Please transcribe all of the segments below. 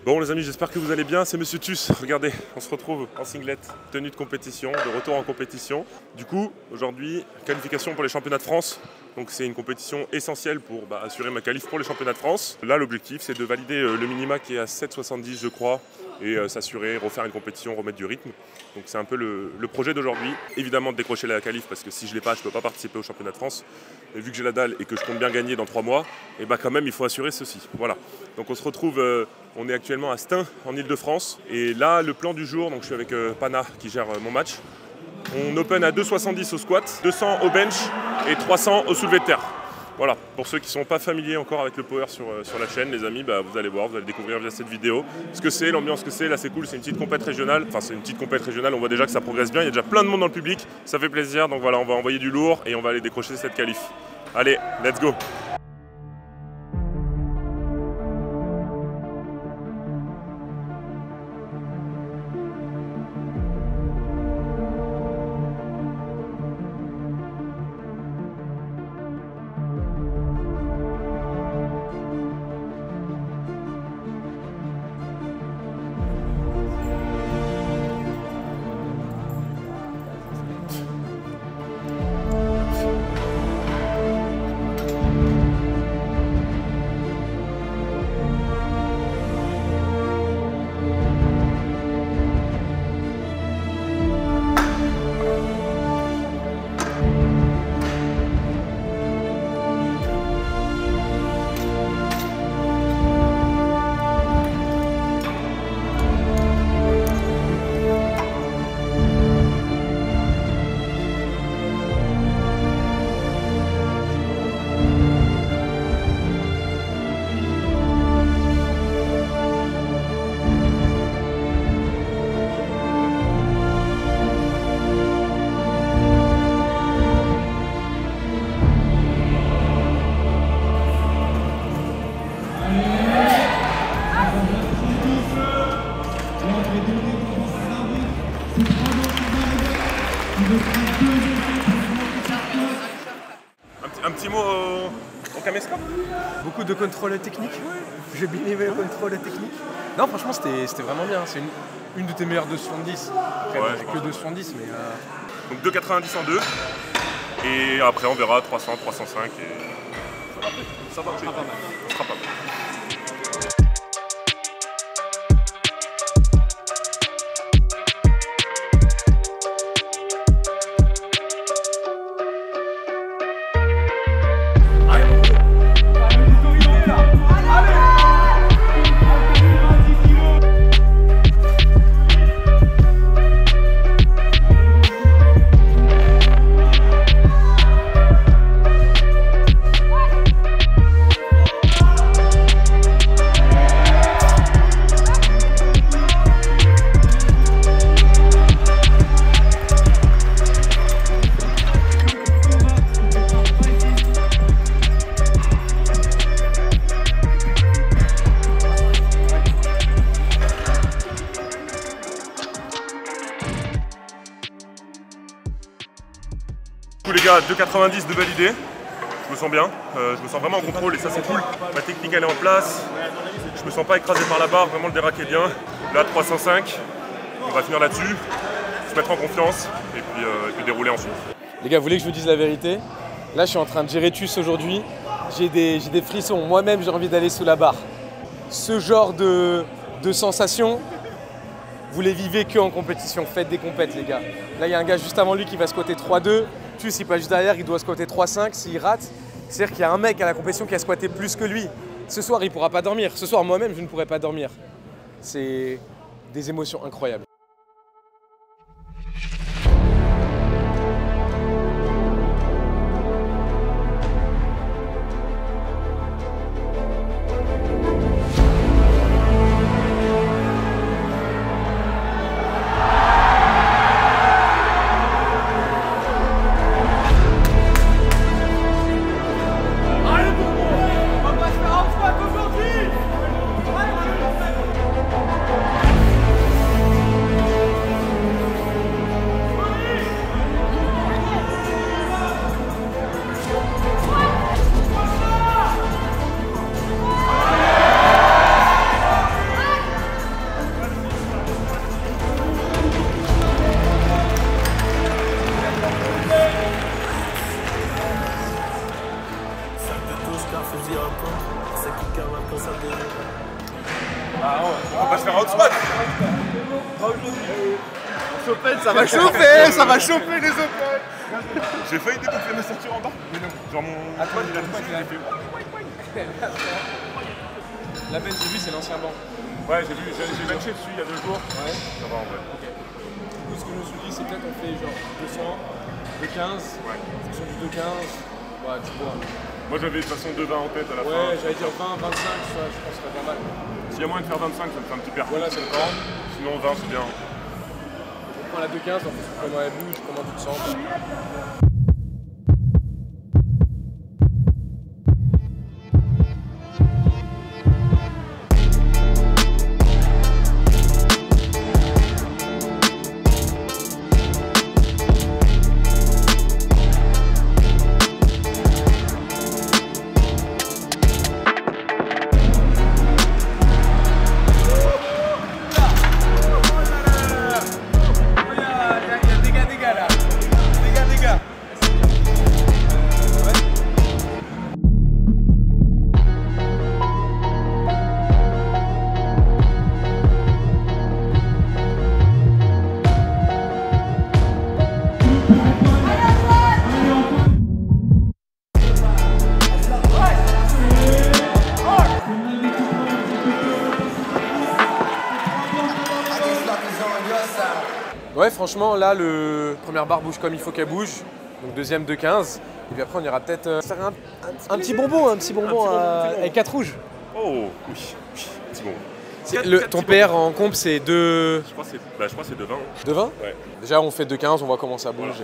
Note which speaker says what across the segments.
Speaker 1: Bon les amis, j'espère que vous allez bien, c'est Monsieur Tus. Regardez, on se retrouve en singlet, tenue de compétition, de retour en compétition. Du coup, aujourd'hui, qualification pour les championnats de France. Donc c'est une compétition essentielle pour assurer ma qualif pour les championnats de France. Là, l'objectif, c'est de valider le minima qui est à 7,70 je crois, et s'assurer, refaire une compétition, remettre du rythme. Donc c'est un peu le projet d'aujourd'hui. Évidemment de décrocher la qualif, parce que si je ne l'ai pas, je ne peux pas participer au championnat de France. Et vu que j'ai la dalle et que je compte bien gagner dans 3 mois, et quand même il faut assurer ceci. Voilà. Donc on se retrouve, on est actuellement à Stein, en Ile-de-France. Et là, le plan du jour, donc je suis avec Pana qui gère mon match. On open à 2,70 au squat, 200 au bench et 300 au soulevé de terre. Voilà, pour ceux qui ne sont pas familiers encore avec le power sur la chaîne, les amis, vous allez voir, vous allez découvrir via cette vidéo ce que c'est, l'ambiance que c'est. Là c'est cool, c'est une petite compète régionale. Enfin c'est une petite compète régionale, on voit déjà que ça progresse bien, il y a déjà plein de monde dans le public, ça fait plaisir. Donc voilà, on va envoyer du lourd et on va aller décrocher cette qualif. Allez, let's go! Un petit mot au caméscope.
Speaker 2: Beaucoup de contrôle technique. J'ai bien aimé le contrôle technique. Non, franchement, c'était vraiment bien. C'est une de tes meilleures 2,70. Après,
Speaker 1: Ouais,
Speaker 2: j'ai que 2,70, mais...
Speaker 1: Donc 2,90 en 2. Et après, on verra 300, 305. Et ça va, ça sera pas mal. Ça sera pas mal. Les gars, 2,90 de validé, je me sens bien, je me sens vraiment en contrôle et ça c'est cool. Ma technique elle est en place, je me sens pas écrasé par la barre, vraiment le déraque est bien. Là 305, on va finir là-dessus, se mettre en confiance et puis dérouler ensuite.
Speaker 2: Les gars, vous voulez que je vous dise la vérité? Là, je suis en train de gérer Tus aujourd'hui. J'ai des frissons. Moi-même, j'ai envie d'aller sous la barre. Ce genre de sensation, vous les vivez que en compétition. Faites des compètes, les gars. Là, il y a un gars juste avant lui qui va squatter 3,2. Tus, il passe juste derrière, il doit squatter 3,5. S'il rate, c'est-à-dire qu'il y a un mec à la compétition qui a squatté plus que lui. Ce soir, il ne pourra pas dormir. Ce soir, moi-même, je ne pourrai pas dormir. C'est des émotions incroyables.
Speaker 3: fusil à pompe, c'est qui cavale quand ça déroule.
Speaker 1: Ah ouais, on va pas se faire outsmart.
Speaker 2: Open, ça va chauffer, ça va chauffer les Open.
Speaker 1: J'ai failli débouffer ma ceinture en bas. Mais non, genre mon...
Speaker 2: toi,
Speaker 1: il a
Speaker 2: toi,
Speaker 1: touché,
Speaker 2: tu l'as
Speaker 1: il a fait...
Speaker 2: La bench, j'ai vu, c'est l'ancien banc.
Speaker 1: Ouais, j'ai benché dessus il y a 2 jours.
Speaker 2: Ouais.
Speaker 1: Ça va en vrai.
Speaker 2: Ok. Du coup, ce que je me suis dit, c'est peut-être on fait genre 200, 215.
Speaker 1: Ouais.
Speaker 2: En fonction du 215, ouais, tu vois.
Speaker 1: Moi j'avais de toute façon 2,20 en tête à la fin.
Speaker 2: Ouais, j'allais dire 20, 25, ça, je pense que c'est pas mal.
Speaker 1: S'il y a moyen de faire 25, ça me fait un petit père.
Speaker 2: Voilà, c'est le temps.
Speaker 1: Sinon 20 c'est bien.
Speaker 2: On prend la 215, en fonction de comment elle bouge, comment tu te sens. Ouais, franchement, là, première barre bouge comme il faut qu'elle bouge. Donc deuxième 2,15. Et puis après, on ira peut-être faire un petit bonbon, avec 4 rouges.
Speaker 1: Oh oui, petit bon.
Speaker 2: Ton PR en comp, c'est 2...
Speaker 1: Je crois que c'est 2,20.
Speaker 2: 2,20
Speaker 1: Ouais.
Speaker 2: Déjà, on fait 2,15, on voit comment ça bouge.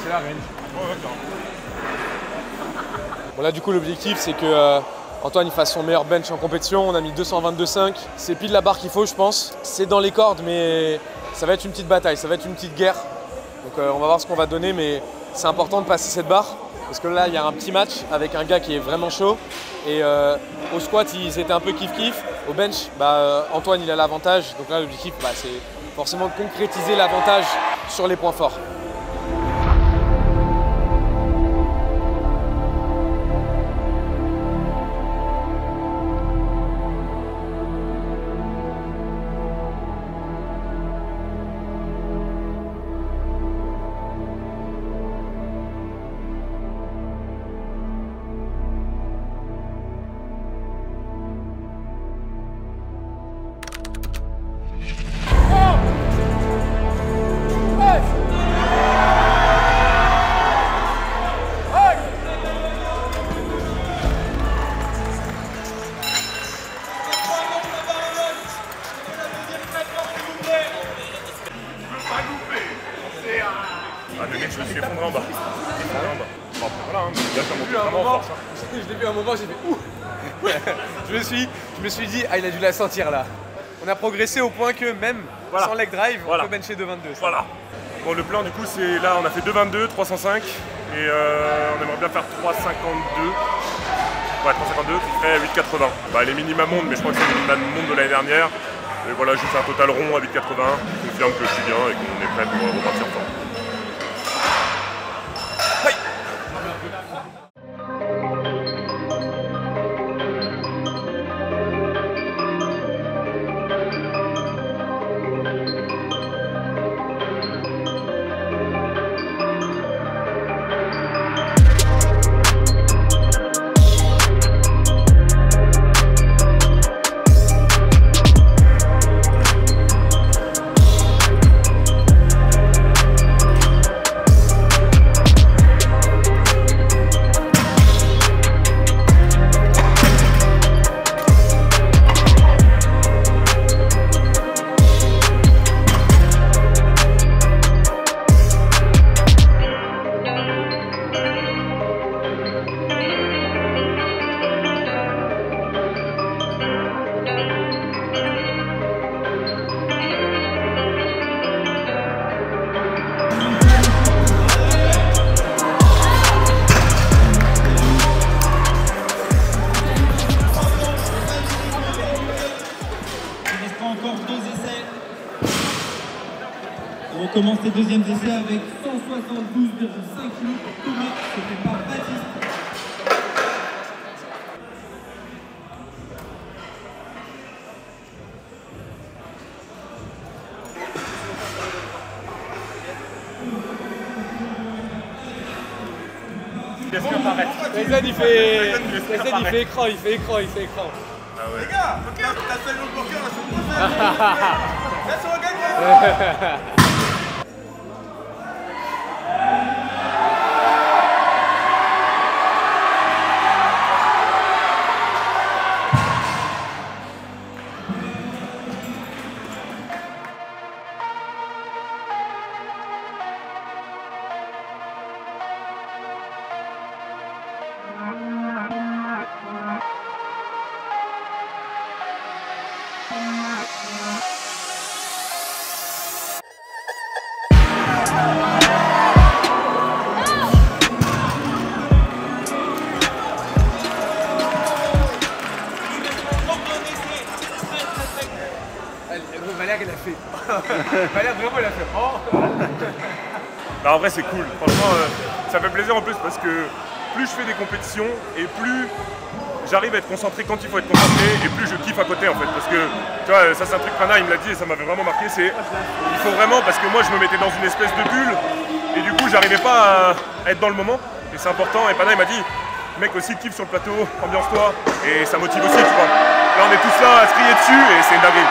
Speaker 1: Voilà.
Speaker 2: Bon, là, du coup, l'objectif, c'est que Antoine il fasse son meilleur bench en compétition. On a mis 222,5. C'est pile la barre qu'il faut, je pense. C'est dans les cordes, mais ça va être une petite bataille, ça va être une petite guerre. Donc, on va voir ce qu'on va donner, mais c'est important de passer cette barre. Parce que là, il y a un petit match avec un gars qui est vraiment chaud. Et au squat, ils étaient un peu kiff-kiff. Au bench, Antoine, il a l'avantage. Donc là, l'objectif, c'est forcément de concrétiser l'avantage sur les points forts.
Speaker 1: Je me suis effondré en bas. Bon, voilà, hein, là, ça monte
Speaker 2: Un
Speaker 1: vraiment
Speaker 2: moment,
Speaker 1: fort, ça.
Speaker 2: je l'ai vu à un moment, j'ai fait ouh. je me suis dit, il a dû la sentir là. On a progressé au point que même sans leg drive, on peut bencher 2,22.
Speaker 1: Voilà. Bon, le plan du coup, c'est là, on a fait 2,22, 305 et on aimerait bien faire 3,52. Ouais, 3,52 qui ferait 8,80. Les minima montent, mais je crois que c'est les minima montent de l'année dernière. Et voilà, je fais un total rond à 8,80. Je confirme que je suis bien et qu'on est prêt pour repartir fort.
Speaker 4: encore 2 essais. On recommence les deuxièmes essais avec 172,5 minutes pour Thomas. C'était par Baptiste.
Speaker 2: Tyson il fait écran, il fait écran.
Speaker 1: Ah ouais.
Speaker 5: Les gars, ok, t'as fait le bloqueur la semaine prochaine. Là, ça va gagner.
Speaker 2: Valère il a fait. Valère vraiment il a fait. Oh.
Speaker 1: Bah, en vrai c'est cool, franchement ça fait plaisir en plus parce que plus je fais des compétitions et plus j'arrive à être concentré quand il faut être concentré et plus je kiffe à côté en fait parce que tu vois ça c'est un truc Pana il me l'a dit et ça m'avait vraiment marqué, c'est il faut vraiment parce que moi je me mettais dans une espèce de bulle et du coup j'arrivais pas à être dans le moment et c'est important et Pana il m'a dit mec aussi kiffe sur le plateau, ambiance-toi et ça motive aussi tu vois. Là on est tous là à se crier dessus et c'est une dinguerie.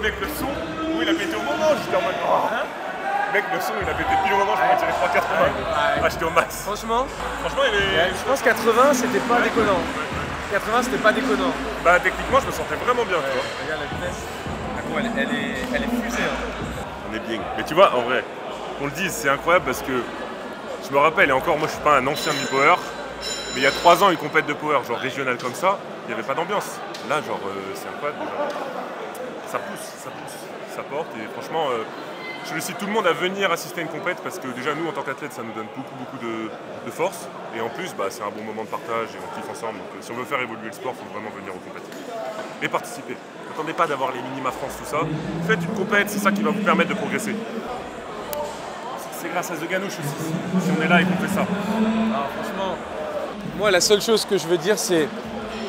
Speaker 1: Mec, le son, oui, il a pété au moment, j'étais en mode. Oh. Mec, le son, il a pété pile au moment, je crois qu'il tirait 3,80. Ah, j'étais au max.
Speaker 2: Franchement,
Speaker 1: il est.
Speaker 2: je pense 80 c'était pas déconnant. 80 c'était pas déconnant.
Speaker 1: Bah, techniquement, je me sentais vraiment bien, tu vois.
Speaker 2: Regarde la vitesse. Elle est fusée. Hein.
Speaker 1: On est bien. Mais tu vois, en vrai, qu'on le dise, c'est incroyable parce que je me rappelle, et encore, moi je suis pas un ancien du power, mais il y a 3 ans, une compète de power, genre régionale comme ça, il n'y avait pas d'ambiance. Là, genre, c'est incroyable déjà. Ça pousse, ça porte et franchement, je félicite tout le monde à venir assister à une compète parce que déjà nous en tant qu'athlètes ça nous donne beaucoup de force et en plus bah, c'est un bon moment de partage et on kiffe ensemble donc si on veut faire évoluer le sport il faut vraiment venir aux compètes et participer. N'attendez pas d'avoir les minima France tout ça, faites une compète, c'est ça qui va vous permettre de progresser. C'est grâce à The Ganouche aussi, si on est là et qu'on fait ça.
Speaker 2: Alors, franchement, moi la seule chose que je veux dire c'est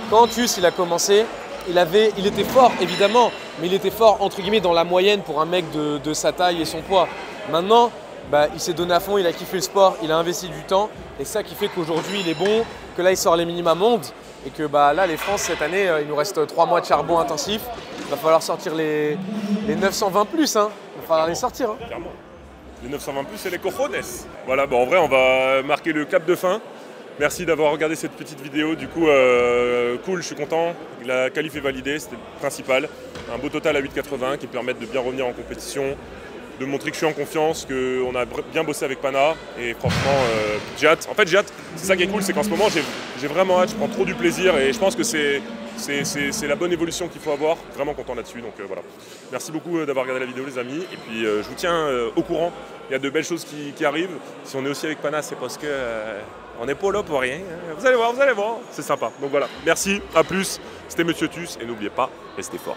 Speaker 2: quand Tuss il a commencé, il était fort évidemment, mais il était fort entre guillemets dans la moyenne pour un mec de sa taille et son poids. Maintenant, bah, il s'est donné à fond, il a kiffé le sport, il a investi du temps et ça qui fait qu'aujourd'hui il est bon, que là il sort les minima mondes et que bah, là les France cette année il nous reste 3 mois de charbon intensif. Il va falloir sortir les 920 plus, hein. Il va falloir les sortir. Hein.
Speaker 1: Clairement. Les 920 plus et les cojones. Voilà, bon, en vrai on va marquer le cap de fin. Merci d'avoir regardé cette petite vidéo, du coup cool, je suis content, la qualif est validée, c'était le principal. Un beau total à 8,80 qui me permettent de bien revenir en compétition, de montrer que je suis en confiance, qu'on a bien bossé avec Pana et franchement j'ai hâte. En fait j'ai hâte, c'est ça qui est cool, c'est qu'en ce moment j'ai vraiment hâte, je prends trop du plaisir et je pense que c'est la bonne évolution qu'il faut avoir, vraiment content là-dessus, donc voilà. Merci beaucoup d'avoir regardé la vidéo les amis et puis je vous tiens au courant, il y a de belles choses qui arrivent. Si on est aussi avec Pana c'est parce que on n'est pas là pour rien, vous allez voir, c'est sympa. Donc voilà, merci, à plus, c'était Monsieur Tuss et n'oubliez pas, restez fort.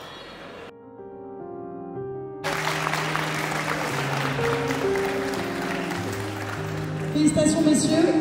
Speaker 6: Félicitations messieurs.